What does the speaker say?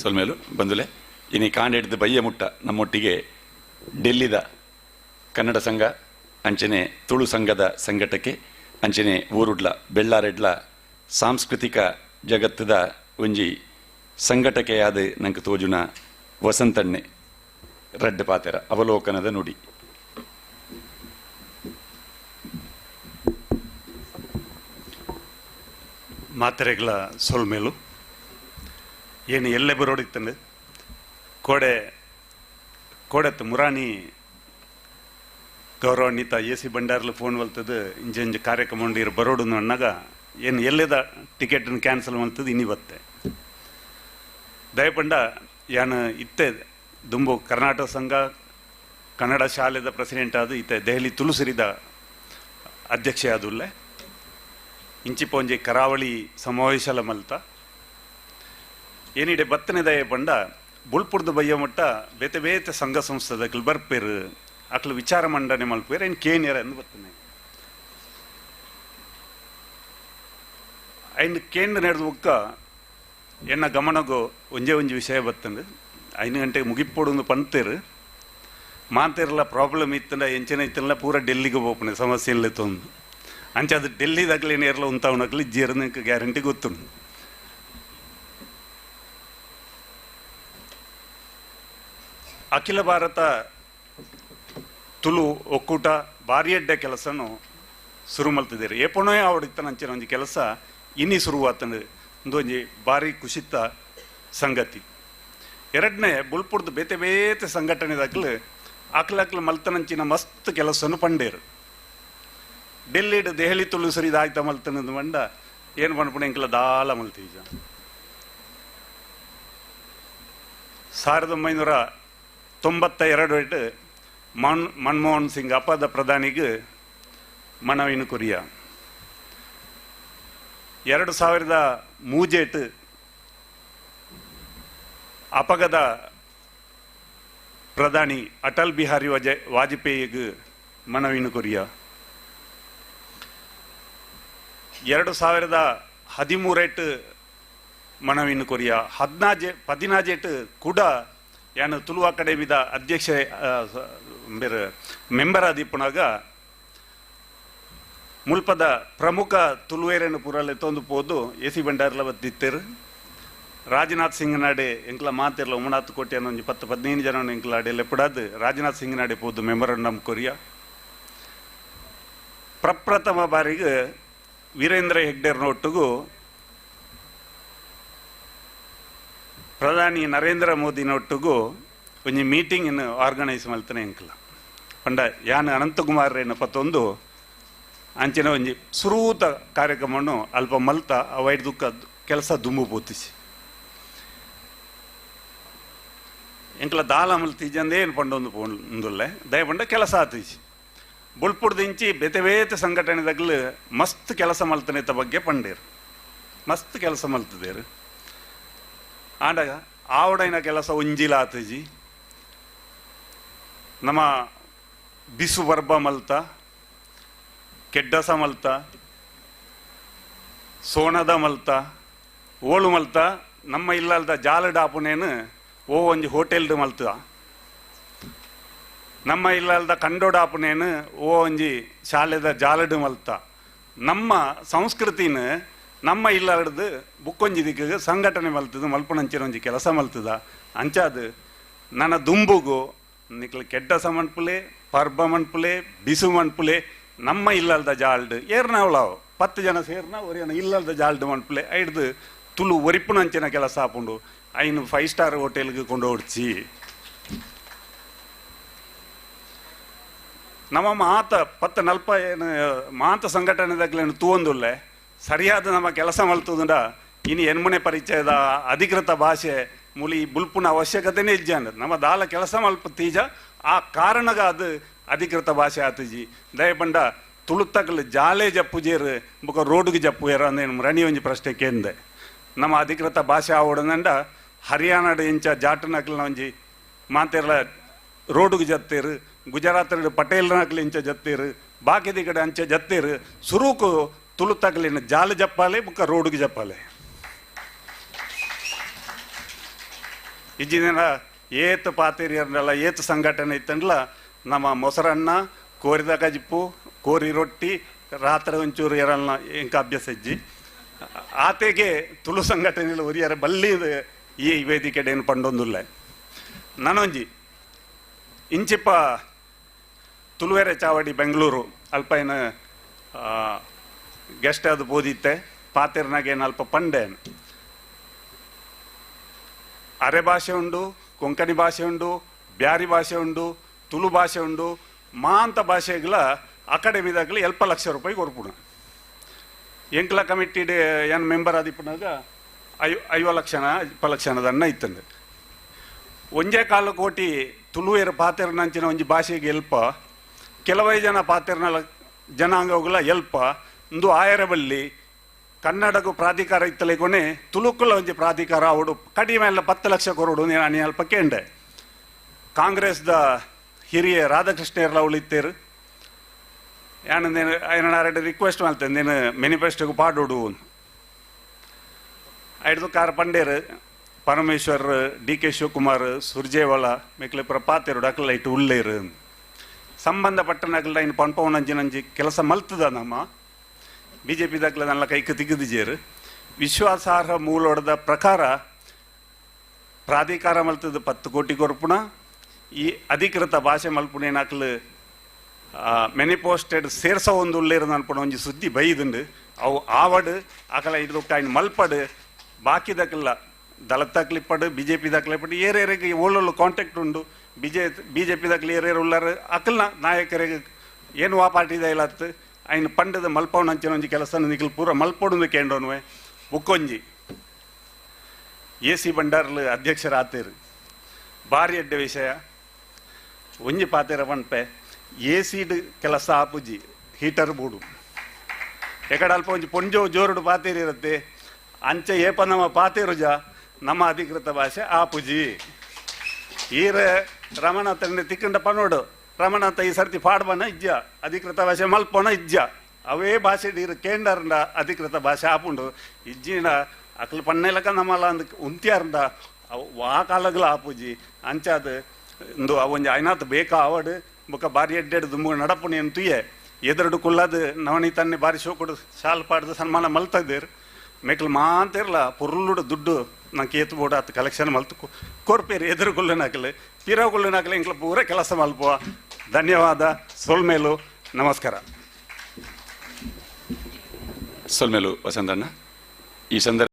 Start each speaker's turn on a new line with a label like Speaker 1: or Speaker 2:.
Speaker 1: ಸೊಲ್ಮೇಲು ಬಂದುಲೆ ಇನಿ ಕಾಂಡೆಡ್ದು ಬಯ್ಯ ಮುಟ್ಟ ನಮ್ಮೊಟ್ಟಿಗೆ ಡೆಲ್ಲಿದ ಕನ್ನಡ ಸಂಘ ಅಂಚನೆ ತುಳು ಸಂಘದ ಸಂಘಟಕ್ಕೆ ಅಂಚನೆ ಊರುಡ್ಲ ಬೆಳ್ಳಾರೆಡ್ಲ ಸಾಂಸ್ಕೃತಿಕ ಜಗತ್ತದ ಒಂಜಿ ಸಂಘಟಕೆಯಾದ ನಂಗೆ ತೋಜುನ ವಸಂತಣ್ಣೆ ರಡ್ಡು ಪಾತೆರ ಅವಲೋಕನದ ನುಡಿ.
Speaker 2: ಮಾತೆರೆಗಳ ಸೊಲ್ಮೇಲು ಏನು ಎಲ್ಲೆ ಬರೋಡಿತ್ತಂದು ಕೋಡೆತ್ತು ಮುರಾಣಿ ಗೌರವಾನ್ವಿತ ಎ.ಸಿ. ಬಂಡಾರ್ಲು ಫೋನ್ ಬಲ್ತದ್ದು ಇಂಜ ಕಾರ್ಯಕ್ರಮ ಉಂಡಿರು ಬರೋಡು ಅನ್ನಾಗ ಏನು ಎಲ್ಲೆದ ಟಿಕೆಟನ್ನು ಕ್ಯಾನ್ಸಲ್ ಮಾಡ್ತದ್ದು ಇನ್ನಿ ಬತ್ತೆ ದಯಪಂಡ ಯಾನು ಇತ್ತೆ ದುಂಬು ಕರ್ನಾಟಕ ಸಂಘ ಕನ್ನಡ ಶಾಲೆದ ಪ್ರೆಸಿಡೆಂಟ್ ಆದ ಇತ್ತೆ ದೆಹಲಿ ತುಳುಸಿರಿದ ಅಧ್ಯಕ್ಷ ಆದುಲ್ಲೆ ಇಂಚಿಪೊಂಜಿ ಕರಾವಳಿ ಸಮಾವೇಶಲ ಮಲ್ತ ಏನಿಡೆ ಬತ್ತನೆ ದಯ ಪಂಡ ಬುಳ್ಪುರ್ದು ಬಯ್ಯ ಮಟ್ಟ ಬೇತೆ ಬೇತೆ ಸಂಘ ಸಂಸ್ಥೆದಕ್ಲು ಬರ್ಪೇರು ಅಕ್ಲು ವಿಚಾರ ಮಂಡನೆ ಮಲ್ಪೇರು ಏನು ಕೇನ್ಯರ ಎಂದು ಬರ್ತನೆ ಐನು ಕೇಂದ್ರ ನಡೆದ ಬುಕ್ಕ ಎನ್ನ ಗಮನಗೋ ಒಂಜೇ ಒಂಜಿ ವಿಷಯ ಬತ್ತಂದು 5 ಗಂಟೆಗೆ ಮುಗಿಪೋಡು ಪಂತೇರು ಮಾತೇರಲ್ಲ ಪ್ರಾಬ್ಲಮ್ ಇತ್ತಂಡ ಎಂಚಿನ ಇತ್ತಲ್ಲ ಪೂರ ಡೆಲ್ಲಿಗೆ ಹೋಗ್ಪನೆ ಸಮಸ್ಯೆ ಇಲ್ಲ ತೊಂದು ಅಂಚೆ ಅದು ಡೆಲ್ಲಿದಾಗಲೇನೇರಲ್ಲ ಉಂತಾವನಕ್ಲಿ ಜೀರ್ನಕ್ಕೆ ಗ್ಯಾರಂಟಿ ಗೊತ್ತುಂಡು. ಅಖಿಲ ಭಾರತ ತುಳು ಒಕ್ಕೂಟ ಭಾರಿ ಎಡ್ಡೆ ಕೆಲಸನು ಶುರು ಮಲ್ತಿದ್ದೀರಿ ಏಪಣೋ ಆವಡಿತ್ತಾನ ಅಂಚಿನ ಒಂಜಿ ಕೆಲಸ ಇನ್ನಿ ಶುರುವಾತಂದು ಒಂದೊಂಜಿ ಭಾರಿ ಖುಷಿತ ಸಂಗತಿ. ಎರಡನೇ ಬುಳ್ಪುರ್ದು ಬೇತೆ ಬೇತೆ ಸಂಘಟನೆದಾಗಲು ಅಕ್ಲಕ್ಲು ಮಲ್ತನಂಚಿನ ಮಸ್ತ್ ಕೆಲಸನು ಪಂಡೇರು ಡೆಲ್ಲಿಡ್ ದೆಹಲಿ ತುಳು ಸರಿದಾಯ್ತ ಮಲ್ತನದು ಮಂಡ ಏನು ಪಂಡ್ಪುಣ ಇಂಕಲ ದಾಲ ಮಲ್ತೀಜ 1992 ಮನಮೋಹನ್ ಸಿಂಗ್ ಅಪದ ಪ್ರಧಾನಿಗೆ ಮನವಿನ ಕೊರಿಯ 2003 ಅಪಗದ ಪ್ರಧಾನಿ ಅಟಲ್ ಬಿಹಾರಿ ವಾಜಪೇಯಿಗೆ ಮನವಿನ ಕೊರಿಯ 2013 ಮನವಿನ ಕೊರಿಯ 14 ಕೂಡ ಯಾನು ತುಳು ಅಕಾಡೆಮಿದ ಅಧ್ಯಕ್ಷ ಮೆಂಬರ್ ಆದಿಪ್ಪನಾಗ ಮುಲ್ಪದ ಪ್ರಮುಖ ತುಳುವೇರೇನು ಪೂರಲ್ಲ ತೊಂದು ಪೋದು ಎ.ಸಿ. ಬಂಡಾರ್ಲ ಬತ್ತಿತ್ತೇರು ರಾಜನಾಥ್ ಸಿಂಗ್ ನಾಡೆ ಎಂಕ್ಲ ಮಾತಿರ್ಲ 9 ಕೋಟಿ ಅನ್ನೋ 10-15 ಜನ ಎಂಕ್ಲ ಅಡೆಲ್ಲ ಪುಡಾದು ರಾಜನಾಥ್ ಸಿಂಗ್ ನಾಡೆ ಪೋದು ಮೆಮೊರಂಡಮ್ ಕೊರಿಯ ಪ್ರಪ್ರಥಮ ಬಾರಿಗೆ ವೀರೇಂದ್ರ ಹೆಗ್ಡೆರ್ನೊಟ್ಟಿಗೂ ಪ್ರಧಾನಿ ನರೇಂದ್ರ ಮೋದಿನೊಟ್ಟಿಗೂ ಒಂಜಿ ಮೀಟಿಂಗ್ ಆರ್ಗನೈಸ್ ಮಲ್ತಾನೆ ಎಂಕ್ಲ ಪಂಡ ಯಾನ್ ಅನಂತಕುಮಾರ್ ಏನಪ್ಪತ್ತೊಂದು ಅಂಚಿನ ಒಂಜಿ ಸುರೂತ ಕಾರ್ಯಕ್ರಮವನ್ನು ಅಲ್ಪ ಮಲ್ತ ಅವೈಡ್ ದುಃಖ ಕೆಲಸ ದುಂಬು ಪೋತಿಸಿ ಎಂಕ್ಲ ದಾಲ ಮಲ್ತಿಜಂದೇ ಏನು ಪಂಡೊಂದು ಪೋಂದುಲ್ಲೆ ದಯಪಂಡ ಕೆಲಸ ಆತೀಸಿ ಬುಳ್ಪುಡ್ದಿಂಚಿ ಬೇತೆ ಬೇತೆ ಸಂಘಟನೆದಾಗಲು ಮಸ್ತ್ ಕೆಲಸ ಮಲ್ತನೆತ ಬಗ್ಗೆ ಪಂಡೇರು ಮಸ್ತ್ ಕೆಲಸ ಮಲ್ತದೇರು ಆಂಡಾಗ ಆವಡೈನ ಕೆಲಸ ಒಂಜಿಲ ಆತಜಿ ನಮ್ಮ ಬಿಸು ಬರ್ಬ ಮಲ್ತ ಕೆಡ್ಡಸ ಮಲ್ತ ಸೋಣದ ಮಲ್ತ ಓಳು ಮಲ್ತ ನಮ್ಮ ಇಲ್ಲದ ಜಾಲಡ ಆಪುನೇನು ಓ ಒಂಜಿ ಹೋಟೆಲ್ದು ಮಲ್ತ ನಮ್ಮ ಇಲ್ಲದ ಕಂಡೋಡ ಆಪುನೇನು ಓ ಒಂಜಿ ಶಾಲೆದ ಜಾಲಡು ಮಲ್ತ ನಮ್ಮ ಸಂಸ್ಕೃತಿನ ನಮ್ಮ ಇಲ್ಲಡ್ದು ಬುಕ್ಕೊಂಜಿ ದಿಕ್ಕಿಗೆ ಸಂಘಟನೆ ಮಲ್ತದು ಮಲ್ಪನಂಚಿನ ಒಂಜಿ ಕೆಲಸ ಮಲ್ತದ ಅಂಚಾದು ನನ್ನ ದುಂಬುಗು ನಿಕ್ಲು ಕೆಡ್ಡಸ ಮನ್ಪುಲೆ ಪರ್ಬ ಮನ್ಪುಲೆ ಬಿಸು ಮನ್ಪುಲೆ ನಮ್ಮ ಇಲ್ಲದ ಜಾಲ್ಡು ಏರ್ನವಳಾವು 10 ಜನ ಸೇರ್ನ ಒರಿಯನ ಇಲ್ಲದ ಜಾಲ್ಡು ಮನ್ಪುಲೆ ಐಡ್ದು ತುಳು ಒರಿಪುನಂಚಿನ ಕೆಲಸ ಆಪುಂಡು ಐನು 5 ಸ್ಟಾರ್ ಹೋಟೆಲ್ಗೆ ಕೊಂಡು ಓಡ್ಸಿ ನಮ್ಮ ಮಾತ 10-40 ಏನು ಮಾತ ಸಂಘಟನೆದಾಗಲೇನು ತೂವೊಂದುಲ್ಲೆ ಸರಿಯಾದ ನಮ್ಮ ಕೆಲಸ ಮಲ್ತುದುಂಡ ಇನ್ನು ಎನ್ಮನೆ ಪರಿಚಯದ ಅಧಿಕೃತ ಭಾಷೆ ಮುಲಿ ಬುಲ್ಪುನ ಅವಶ್ಯಕತೆನೇ ಇಜ್ಜಾಂಡ ನಮ್ಮ ದಾಲ ಕೆಲಸ ಮಲ್ಪತ್ತೀಜ ಆ ಕಾರಣಗ ಅದು ಅಧಿಕೃತ ಭಾಷೆ ಆತಜಿ ದಯಪಂಡ ತುಳುತ್ತಗಲು ಜಾಲೆ ಜಪ್ಪುಜೇರು ಬುಕ ರೋಡ್ಗೆ ಜಪ್ಪುಯರ ಅಂದೇನು ರಣಿ ಒಂಜಿ ಪ್ರಶ್ನೆ ಕೇಂದೆ ನಮ್ಮ ಅಧಿಕೃತ ಭಾಷೆ ಆವಡಂಡ ಹರಿಯಾಣದ ಇಂಚ ಜಾಟನಕ್ಲ ಒಂಜಿ ಮಾತೆರ್ಲ ರೋಡ್ಗೆ ಜತ್ತೇರು ಗುಜರಾತ್ ಪಟೇಲ್ನಕ್ಲು ಇಂಚ ಜತ್ತೇರು ಬಾಕಿದ ಕಡೆ ಅಂಚೆ ಜತ್ತೇರು ಸುರೂಕು ತುಳುತ್ತಗಲಿನ ಜಾಲ ಜಪ್ಪಾಲೆ ಬುಕ್ಕ ರೋಡ್ಗೆ ಜಪ್ಪಾಲೆ ಇಜ್ಜಿನ ಏತ್ ಪಾತಿರಿಯರ್ನೆಲ್ಲ ಏತ್ ಸಂಘಟನೆ ಇತ್ತಂಡ್ಲ ನಮ್ಮ ಮೊಸರನ್ನ ಕೋರಿದ ಗಜಿಪ್ಪು ಕೋರಿ ರೊಟ್ಟಿ ರಾತ್ರಿ ಒಂಚೂರು ಎರಲ್ನ ಎಂಕ ಅಭ್ಯಾಸ ಇಜ್ಜಿ ಆತೆಗೆ ತುಳು ಸಂಘಟನೆಗಳು ಒರಿಯರ ಬಲ್ಲಿ ಈ ವೇದಿಕೆಡೇನು ಪಂಡೊಂದುಲ್ಲ ನಾನೊಂಜಿ ಇಂಚಿಪ್ಪ ತುಳುವೆರೆ ಚಾವಡಿ ಬೆಂಗಳೂರು ಅಲ್ಪೈನ ಗೆಸ್ಟ್ ಅದು ಬೋದಿತ್ತೆ ಪಾತಿರ್ನಾಗೇನು ಅಲ್ಪ ಪಂಡೇನು ಅರೆ ಭಾಷೆ ಉಂಡು ಕೊಂಕಣಿ ಭಾಷೆ ಉಂಡು ಬ್ಯಾರಿ ಭಾಷೆ ಉಂಡು ತುಳು ಭಾಷೆ ಉಂಡು ಮಾಂತ ಭಾಷೆಗಳ ಅಕಾಡೆಮಿದಾಗಲಿ 2 ಲಕ್ಷ ರೂಪಾಯಿ ಕೊರ್ಪುಣ ಎಂಕ್ಲ ಕಮಿಟಿಡ್ ಏನು ಮೆಂಬರ್ ಆದಿಪ್ಪನಾಗ 5 ಲಕ್ಷನ 20 ಲಕ್ಷನದನ್ನ ಇತ್ತಂದು ಒಂಜೇ ಕಾಲು ಕೋಟಿ ತುಳುವೇರು ಪಾತಿರ್ನಂಚಿನ ಒಂಜಿ ಭಾಷೆಗೆ ಎಲ್ಪ ಕೆಲವೈ ಜನ ಪಾತಿರ್ನ ಜನಾಂಗಗಳ ಎಲ್ಪ ಒಂದು ಆಯರಬಲ್ಲಿ ಕನ್ನಡಕ್ಕೂ ಪ್ರಾಧಿಕಾರ ಇತ್ತಲೇ ಕೊನೆ ತುಳುಕುಲ ಒಂಜಿ ಪ್ರಾಧಿಕಾರ ಅವಡು ಕಡಿಮೆ ಎಲ್ಲ 10 ಲಕ್ಷ ಕೊರಡು ನಾನು ಅಲ್ಪ ಕೇಂಡೆ ಕಾಂಗ್ರೆಸ್ದ ಹಿರಿಯ ರಾಧಾಕೃಷ್ಣ ಎಲ್ಲ ಉಳಿತೇರು ಏನಾರು ರಿಕ್ವೆಸ್ಟ್ ಮಾಡ್ತೇನೆ ನೀನು ಮ್ಯಾನಿಫೆಸ್ಟೋಗೆ ಪಾಡೋಡು ಐದು ಕಾರ್ ಪಂಡೇರು ಪರಮೇಶ್ವರ್ DK ಶಿವಕುಮಾರ್ ಸುರ್ಜೇವಾಲ ಮೇಕ್ಲೆ ಪಾತೇರು ಅಕಲ್ಲ ಇಟ್ಟು ಉಳ್ಳೇರು ಸಂಬಂಧಪಟ್ಟ ನಗಲ ಇನ್ನು ಪಂಪವನಂಜಿ ಕೆಲಸ ಮಲ್ತದ ನಮ್ಮ BJP ದಾಗಲ ನನ್ನ ಕೈಗೆ ತೆಗೆದಿಜೇರು ವಿಶ್ವಾಸಾರ್ಹ ಮೂಲೋಡದ ಪ್ರಕಾರ ಪ್ರಾಧಿಕಾರ ಮಲ್ತದ 10 ಕೋಟಿ ಕೊರ್ಪುಣ ಈ ಅಧಿಕೃತ ಭಾಷೆ ಮಲ್ಪುಣೇನಾಕಲು ಮೆನಿಪೋಸ್ಟೆಡ್ ಸೇರ್ಸ ಒಂದು ಉಳ್ಳೇರು ಅನ್ಪಣ ಒಂಜಿ ಸುದ್ದಿ ಬೈದುಂಡು ಅವು ಆವಡು ಅಕಲ ಇದ್ರ ಕಾಯಿನ್ ಮಲ್ಪಡು ಬಾಕಿದಕ್ಕೆಲ್ಲ ದಳತ್ತಾಕ್ಲಿಪ್ಪಡು BJP ದಾಕ್ಲಿಪ್ಪಡು ಏರೇರಿಗೆ ಒಳ್ಳೊಳ್ಳು ಕಾಂಟ್ಯಾಕ್ಟ್ ಉಂಡು BJP ದಾಕ್ಲಿ ಏರೇರು ಉಳ್ಳಾರು ಅಕಲ್ನ ನಾಯಕರಿಗೆ ಏನು ಆ ಪಾರ್ಟಿದ ಇಲ್ಲತ್ತು ಅಯ್ನ ಪಂಡದ ಮಲ್ಪವನ ಅಂಚಿನ ಒಂಜಿ ಕೆಲಸ ನಿಖಲ್ ಪೂರ ಮಲ್ಪೊಡು ಕೇಂಡೋನ್ವೆ ಬುಕ್ಕೊಂಜಿ AC ಬಂಡಾರ್ಲು ಅಧ್ಯಕ್ಷರಾತೇರು ಭಾರಿ ಎಡ್ಡ ವಿಷಯ ಒಂಜಿ ಪಾತೇರ ಪಂಪೆ AC ಕೆಲಸ ಆಪುಜಿ ಹೀಟರ್ ಬೂಡು ಎಕಡೆ ಅಲ್ಪ ಒಂಜಿ ಪೊಂಜೋ ಜೋರುಡು ಪಾತೇರಿ ಇರುತ್ತೆ ಅಂಚೆ ಏಪ ನಮ್ಮ ಪಾತೇರುಜ ನಮ್ಮ ಅಧಿಕೃತ ಭಾಷೆ ಆಪುಜಿ ಈರ ರಮಣಾಥನ ತಿಕ್ಕಂಡ ಪನೋಡು ರಮಣಾಥ ಈ ಸರ್ತಿ ಪಾಡ್ಬನ ಇಜ್ಜ ಅಧಿಕೃತ ಭಾಷೆ ಮಲ್ಪೋಣ ಇಜ್ಜ ಅವೇ ಭಾಷೆ ಈರು ಕೇಂಡರ್ಂಡ ಅಧಿಕೃತ ಭಾಷೆ ಆಪುಂಡು ಇಜ್ಜಿನ ಅಕ್ಲು ಪನ್ನೆಲಕ ನಮ್ಮಲ್ಲ ಅಂದ್ ಉಂತ್ಯಾರ್ಂಡ ಆ ಕಾಲಗಳ ಆಪುಜಿ ಅಂಚಾದ ಒಂದು ಒಂಜಿ ಐನಾತ್ ಬೇಕಾ ಅವಡು ಬೊಕ್ಕ ಬಾರಿ ಎಡ್ಡೆಡು ದುಂಬು ನಡಪುಣಿ ಅಂತುಯೆ ಎದುರುಡು ಕುಲ್ಲದು ನವನಿ ತನ್ನೆ ಬಾರಿ ಶೋಕೊಡು ಶಾಲ್ ಪಾಡ್ದು ಸನ್ಮಾನ ಮಲ್ತದೇರು ಮೇಕ್ಲು ಮಾಂತಿರ್ಲ ಪುರ್ಲುಡು ದುಡ್ಡು ನಂಗೆ ಏತು ಬೋಡ ಅತ್ತು ಕಲೆಕ್ಷನ್ ಮಲ್ತು ಕೊರ್ಪೇರು ಎದುರು ಕುಲ್ಲನಾಕಲು ಪಿರೋ ಕುಲ್ಲನಾಕಲು ಇಂಕ್ಲ ಪೂರ ಕೆಲಸ ಮಲ್ಪುವ ಧನ್ಯವಾದ ಸೋಲ್ಮೇಲು ನಮಸ್ಕಾರ
Speaker 1: ಸೊಲ್ಮೇಲು ವಸಂತಣ್ಣ ಈ ಸಂದರ್ಭ